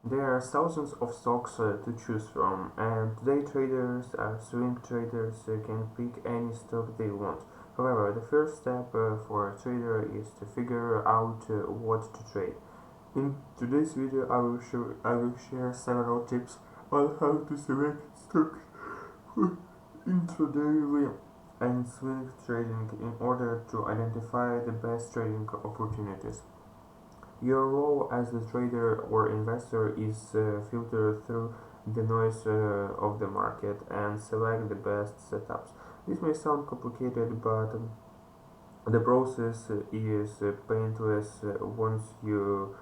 There are thousands of stocks to choose from, and day traders, swing traders can pick any stock they want. However, the first step for a trader is to figure out what to trade. In today's video, I will share several tips on how to select stocks for intraday and swing trading in order to identify the best trading opportunities. Your role as the trader or investor is filter through the noise of the market and select the best setups. This may sound complicated, but the process is painless once you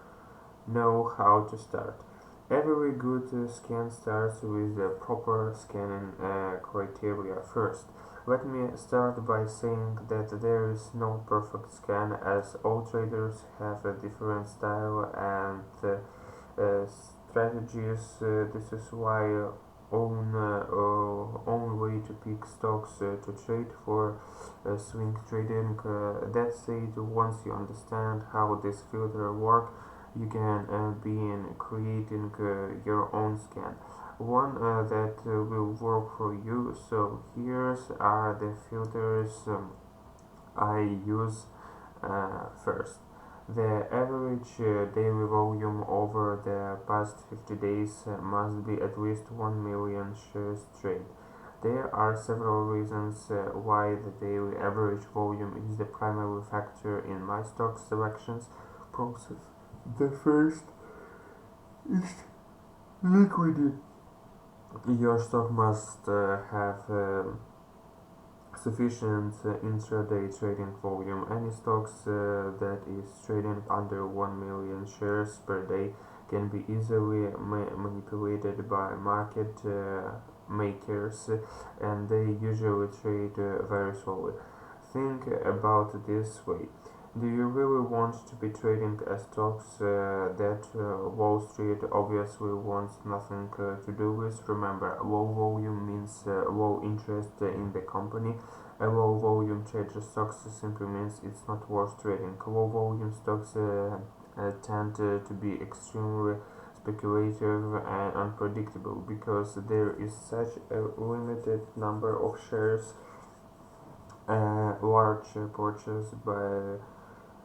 know how to start. Every good scan starts with the proper scanning criteria first. Let me start by saying that there is no perfect scan, as all traders have a different style and strategies. This is why own way to pick stocks to trade for swing trading. That said, once you understand how this filter works, you can begin creating your own scan, one that will work for you. So here's are the filters I use. First, the average daily volume over the past 50 days must be at least 1 million shares traded. There are several reasons why the daily average volume is the primary factor in my stock selections process. The first is liquidity. Your stock must have sufficient intraday trading volume. Any stocks that is trading under 1 million shares per day can be easily manipulated by market makers, and they usually trade very slowly. Think about it this way. Do you really want to be trading stocks that Wall Street obviously wants nothing to do with? Remember, low volume means low interest in the company. A low volume trade stocks simply means it's not worth trading. Low volume stocks tend to be extremely speculative and unpredictable because there is such a limited number of shares. Large purchase by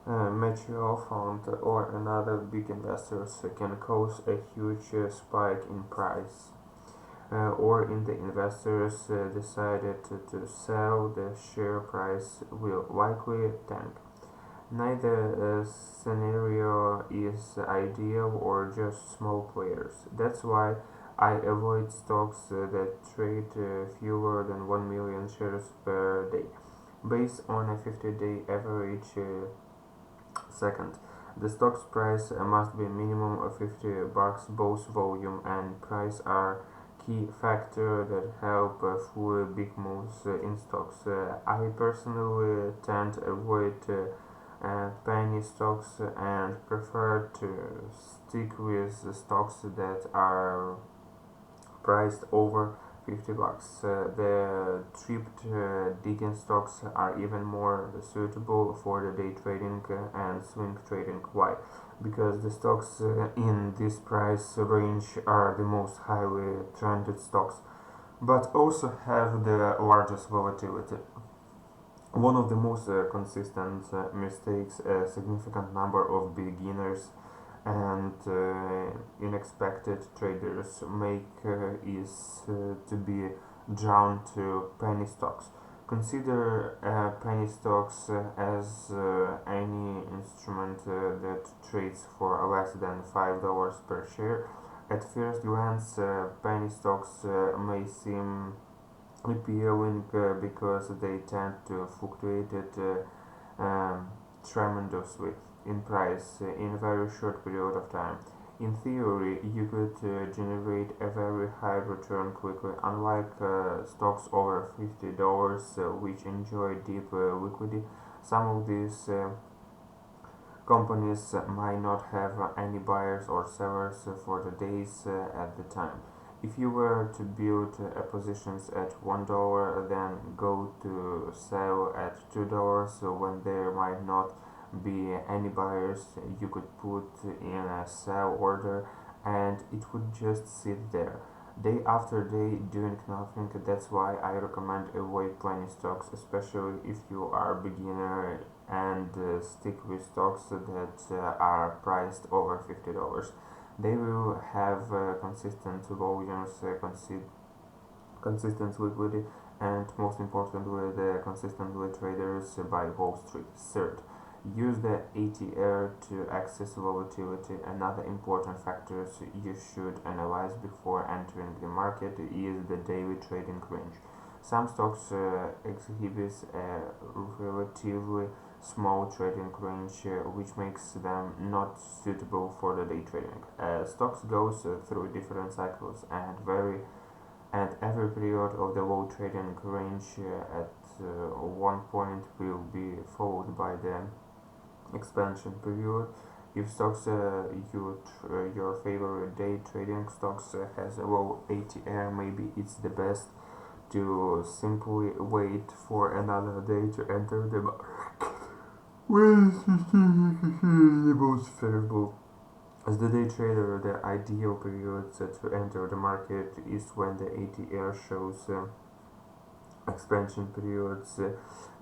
mutual fund or another big investors can cause a huge spike in price, or in the investors decided to sell, the share price will likely tank. Neither scenario is ideal or just small players. That's why I avoid stocks that trade fewer than 1 million shares per day. Based on a 50-day average. Second, the stock's price must be a minimum of $50. Both volume and price are key factors that help fuel big moves in stocks. I personally tend to avoid penny stocks and prefer to stick with stocks that are priced over $50. The tripped digging stocks are even more suitable for the day trading and swing trading. Why? Because the stocks in this price range are the most highly trended stocks, but also have the largest volatility. One of the most consistent mistakes a significant number of beginners and unexpected traders make is to be drawn to penny stocks. Consider penny stocks as any instrument that trades for less than $5 per share. At first glance, penny stocks may seem appealing because they tend to fluctuate tremendously in price in a very short period of time. In theory, you could generate a very high return quickly, unlike stocks over $50 which enjoy deep liquidity. Some of these companies might not have any buyers or sellers for the days at the time. If you were to build positions at $1, then go to sell at $2 when there might not be any buyers, you could put in a sell order and it would just sit there day after day doing nothing. That's why I recommend avoid penny stocks, especially if you are a beginner, and stick with stocks that are priced over $50. They will have consistent volumes, consistent liquidity, and most importantly, the consistently traders by Wall Street. Third, use the ATR to access volatility. Another important factor you should analyze before entering the market is the daily trading range. Some stocks exhibit a relatively small trading range, which makes them not suitable for the day trading. Stocks goes through different cycles and every period of the low trading range at one point will be followed by the expansion period. If stocks your favorite day trading stocks has a low ATR, maybe it's the best to simply wait for another day to enter the market. When the most favorable as the day trader, the ideal period to enter the market is when the ATR shows expansion periods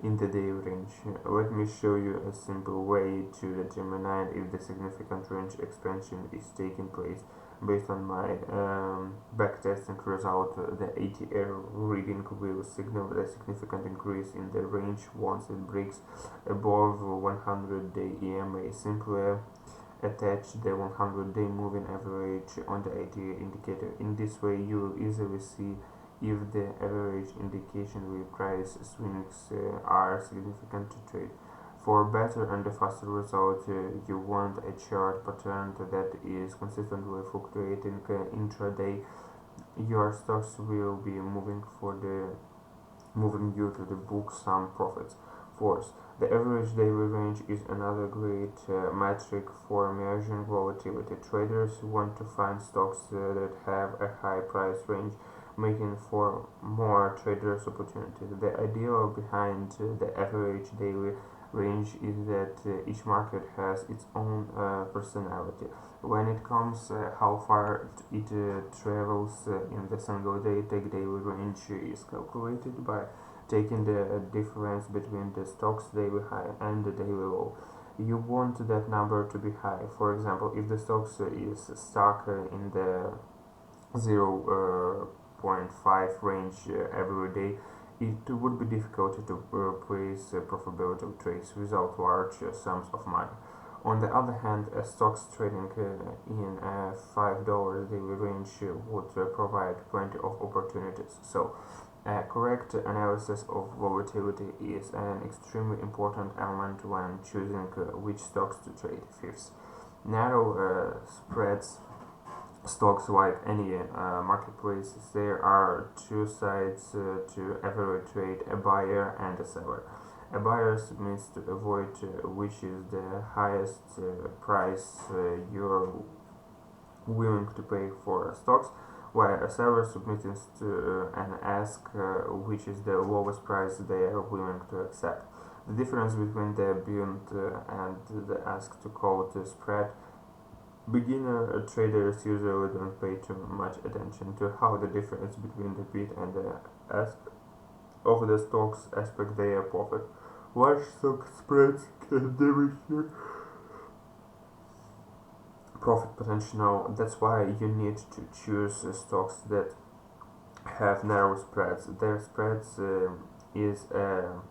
in the day range. Let me show you a simple way to determine if the significant range expansion is taking place. Based on my backtesting result, the ATR reading will signal a significant increase in the range once it breaks above 100-day EMA. Simply attach the 100-day moving average on the ATR indicator. In this way, you will easily see if the average indication with price swings are significant to trade. For better and faster result, you want a chart pattern that is consistently fluctuating intraday. Your stocks will be moving you to the book some profits. Fourth, the average daily range is another great metric for measuring volatility. Traders want to find stocks that have a high price range, making for more traders opportunities. The idea behind the average daily range is that each market has its own personality. When it comes how far it travels in the single day, the daily range is calculated by taking the difference between the stock's daily high and the daily low. You want that number to be high. For example, if the stocks is stuck in the 0.5 range every day, it would be difficult to place profitability trades without large sums of money. On the other hand, stocks trading in a $5 daily range would provide plenty of opportunities. So, a correct analysis of volatility is an extremely important element when choosing which stocks to trade. Fifth, narrow spreads. Stocks, like any marketplaces, there are two sides to every trade: a buyer and a seller. A buyer submits to avoid which is the highest price you're willing to pay for stocks, while a seller submits to and ask which is the lowest price they are willing to accept. The difference between the bid and the ask to quote spread. Beginner traders usually don't pay too much attention to how the difference between the bid and the ask of the stocks affect their profit. Large stock spreads can damage your profit potential. That's why you need to choose stocks that have narrow spreads. Their spreads is a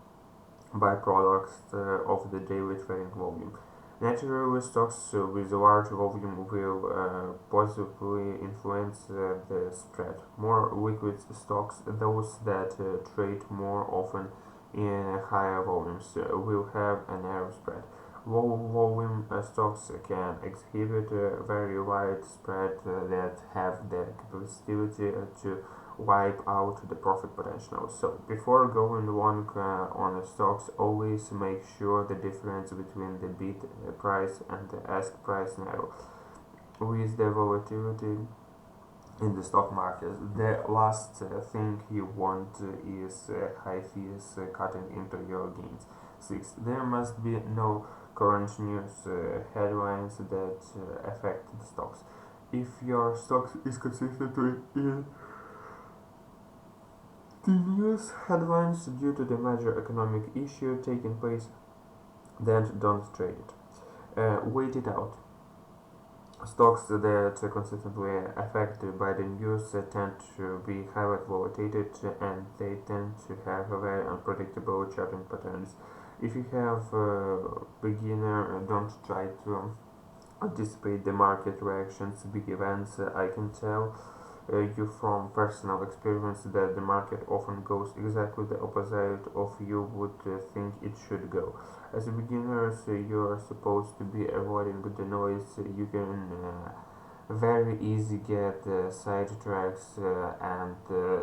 byproduct of the daily trading volume. Naturally, stocks with large volume will positively influence the spread. More liquid stocks, those that trade more often in higher volumes, will have a narrow spread. Low volume stocks can exhibit a very wide spread that have the capacity to wipe out the profit potential. So, before going long on stocks, always make sure the difference between the bid price and the ask price narrow. With the volatility in the stock market, the last thing you want is high fees cutting into your gains. 6. There must be no current news headlines that affect the stocks. If your stock is consistently in the news headlines due to the major economic issue taking place, then don't trade it. Wait it out. Stocks that are consistently affected by the news tend to be highly volatility and they tend to have very unpredictable charting patterns. If you have a beginner, don't try to anticipate the market reactions, big events. I can tell you from personal experience that the market often goes exactly the opposite of you would think it should go. As a beginner, you are supposed to be avoiding the noise. You can very easy get sidetracks and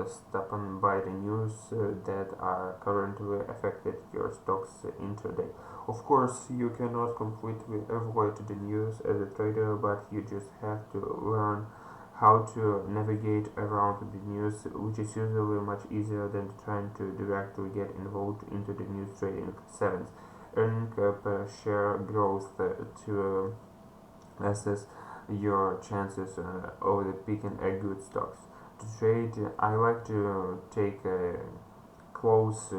stopped by the news that are currently affected your stocks intraday. Of course, you cannot completely avoid the news as a trader, but you just have to learn how to navigate around the news, which is usually much easier than trying to directly get involved into the news trading. 7th, earning per share growth to assess your chances of the picking a good stocks. To trade, I like to take a close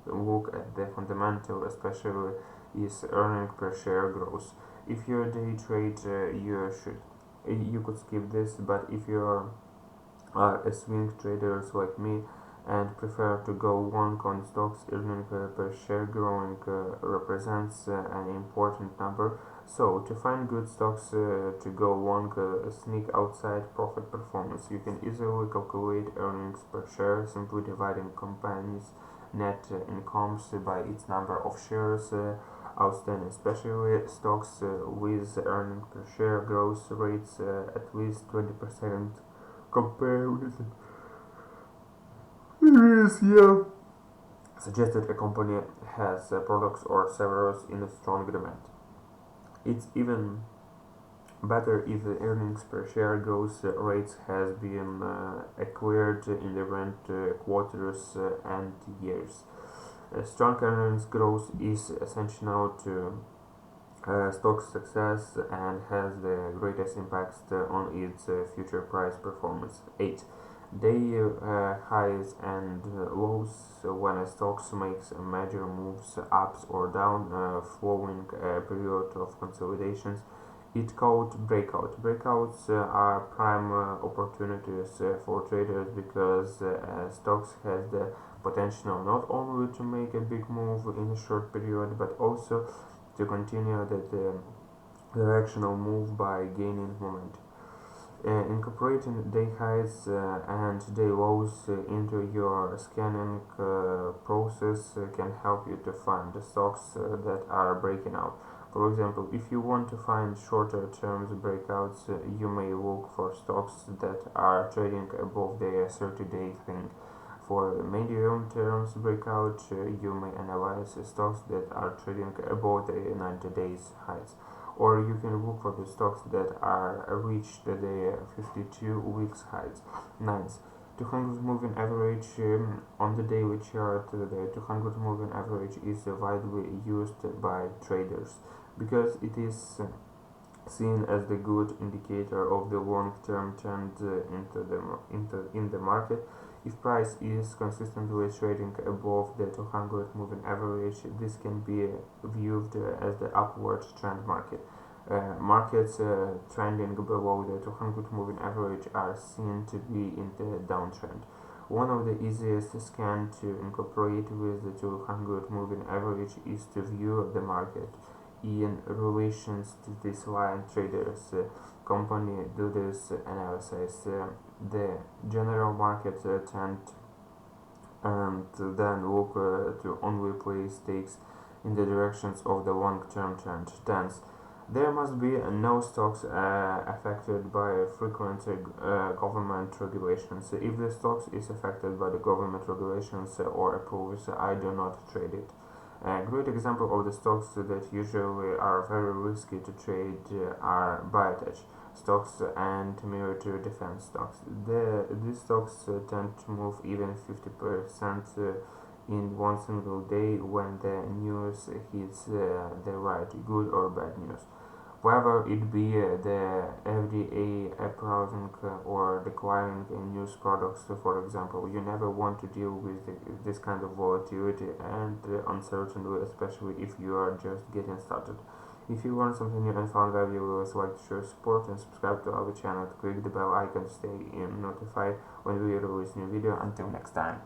look at the fundamental, especially is earning per share growth. If you're a day trade, you could skip this, but if you're a swing traders like me and prefer to go long on stocks, earning per share growing represents an important number. So to find good stocks to go long, sneak outside profit performance. You can easily calculate earnings per share simply dividing companies net incomes by its number of shares outstanding, especially stocks with earning per share growth rates at least 20% compared with the previous year. Suggested a company has products or services in a strong demand. It's even better if the earnings per share growth rates has been acquired in different quarters and years. Strong earnings growth is essential to stock's success and has the greatest impact on its future price performance. 8. Day highs and lows when a stock makes major moves ups or down following a period of consolidations. It called breakout. Breakouts are prime opportunities for traders because stocks has the potential not only to make a big move in a short period but also to continue the directional move by gaining momentum. Incorporating day highs and day lows into your scanning process can help you to find the stocks that are breaking out. For example, if you want to find shorter term breakouts, you may look for stocks that are trading above their 30-day thing. For medium term breakout, you may analyze stocks that are trading above the 90 days highs. Or you can look for the stocks that are reached the 52 weeks highs. 9th, 200 moving average on the daily chart. The 200 moving average is widely used by traders because it is seen as the good indicator of the long-term trend in the market. If price is consistently trading above the 200 moving average, this can be viewed as the upward trend market. Markets trending below the 200 moving average are seen to be in the downtrend. One of the easiest scans to incorporate with the 200 moving average is to view the market in relations to this line. Traders company do this analysis. The general market trend and then look to only place stakes in the directions of the long-term trend. Hence, there must be no stocks affected by frequent government regulations. If the stocks is affected by the government regulations or approvals, I do not trade it. A great example of the stocks that usually are very risky to trade are biotech stocks and military defense stocks. These stocks tend to move even 50% in one single day when the news hits the right, good or bad news. whether it be the FDA approving or declaring new products, for example. You never want to deal with this kind of volatility and uncertainty, especially if you are just getting started. If you learned something new and found valuable, like to show support and subscribe to our channel. Click the bell icon to stay notified when we release new video. Until next time.